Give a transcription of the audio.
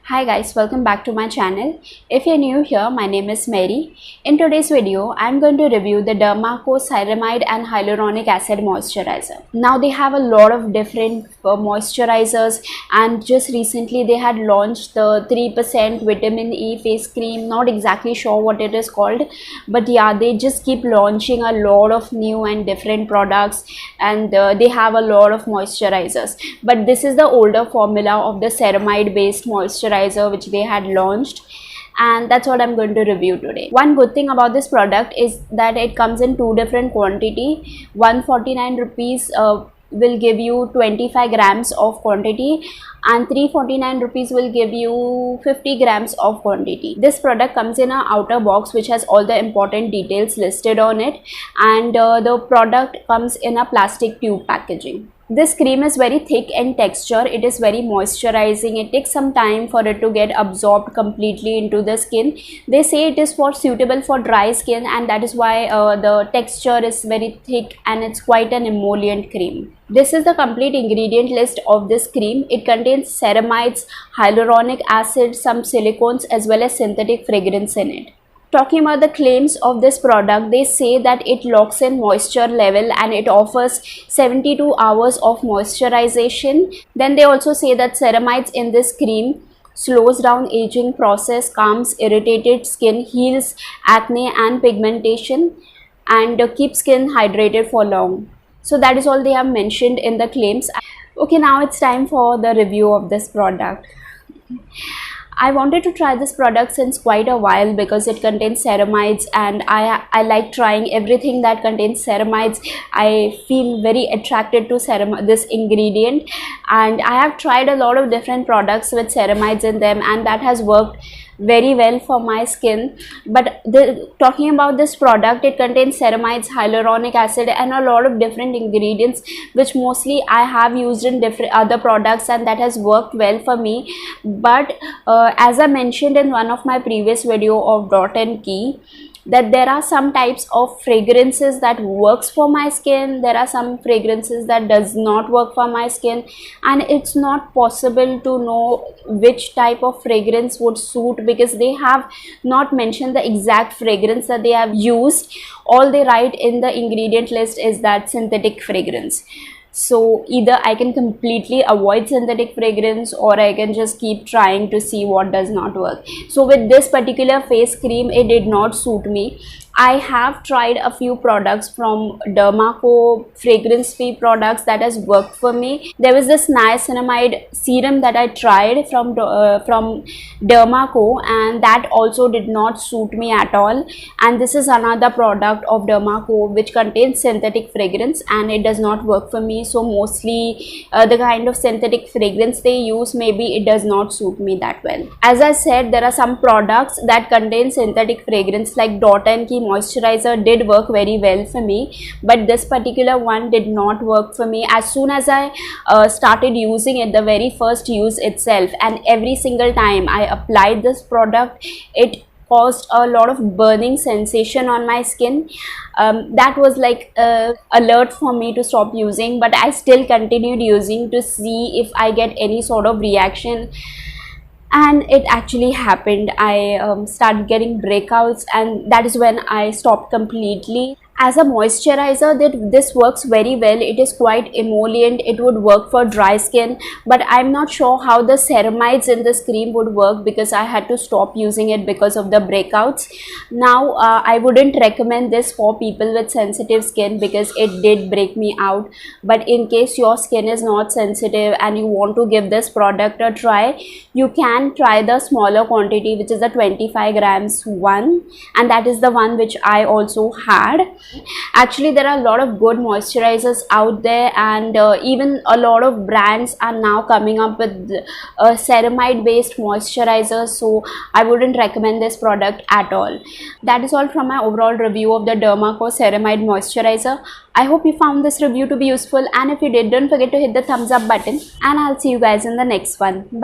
Hi guys, welcome back to my channel. If you're new here, my name is Mary. In today's video, I'm going to review the Derma Co Ceramide and Hyaluronic Acid Moisturizer. Now they have a lot of different moisturizers, and just recently they had launched the 3% vitamin E face cream. Not exactly sure what it is called, but yeah, they just keep launching a lot of new and different products, and they have a lot of moisturizers. But this is the older formula of the ceramide based moisturizer which they had launched, and that's what I'm going to review today. One good thing about this product is that it comes in two different quantity. 149 rupees will give you 25 grams of quantity, and 349 rupees will give you 50 grams of quantity. This product comes in an outer box which has all the important details listed on it, and the product comes in a plastic tube packaging. This cream is very thick in texture. It is very moisturizing. It takes some time for it to get absorbed completely into the skin. They say it is suitable for dry skin, and that is why the texture is very thick and it's quite an emollient cream. This is the complete ingredient list of this cream. It contains ceramides, hyaluronic acid, some silicones as well as synthetic fragrance in it. Talking about the claims of this product, they say that it locks in moisture level and it offers 72 hours of moisturization. Then they also say that ceramides in this cream slows down aging process, calms irritated skin, heals acne and pigmentation, and keeps skin hydrated for long. So that is all they have mentioned in the claims. Okay, now it's time for the review of this product. I wanted to try this product since quite a while because it contains ceramides, and I like trying everything that contains ceramides. I feel very attracted to this ingredient, and I have tried a lot of different products with ceramides in them, and that has worked very well for my skin. But talking about this product, it contains ceramides, hyaluronic acid and a lot of different ingredients which mostly I have used in different other products, and that has worked well for me. But as I mentioned in one of my previous video of Dot and Key, that there are some types of fragrances that works for my skin, there are some fragrances that does not work for my skin, and it's not possible to know which type of fragrance would suit because they have not mentioned the exact fragrance that they have used. All they write in the ingredient list is that synthetic fragrance. So either I can completely avoid synthetic fragrance, or I can just keep trying to see what does not work. So with this particular face cream, it did not suit me. I have tried a few products from Derma Co, fragrance free products that has worked for me. There was this niacinamide serum that I tried from Derma Co, and that also did not suit me at all. And this is another product of Derma Co which contains synthetic fragrance, and it does not work for me. So mostly the kind of synthetic fragrance they use, maybe it does not suit me that well. As I said, there are some products that contain synthetic fragrance, like Dot and Key moisturizer did work very well for me, but this particular one did not work for me. As soon as I started using it, the very first use itself, and every single time I applied this product, it caused a lot of burning sensation on my skin. That was like alert for me to stop using, but I still continued using to see if I get any sort of reaction. And it actually happened. I started getting breakouts, and that is when I stopped completely. As a moisturizer, this works very well. It is quite emollient. It would work for dry skin, but I'm not sure how the ceramides in this cream would work because I had to stop using it because of the breakouts. Now I wouldn't recommend this for people with sensitive skin because it did break me out. But in case your skin is not sensitive and you want to give this product a try, you can try the smaller quantity, which is the 25 grams one, and that is the one which I also had. Actually, there are a lot of good moisturizers out there, and even a lot of brands are now coming up with ceramide based moisturizers, so I wouldn't recommend this product at all. That is all from my overall review of the Derma Co Ceramide Moisturizer. I hope you found this review to be useful, and if you did, don't forget to hit the thumbs up button, and I'll see you guys in the next one. Bye.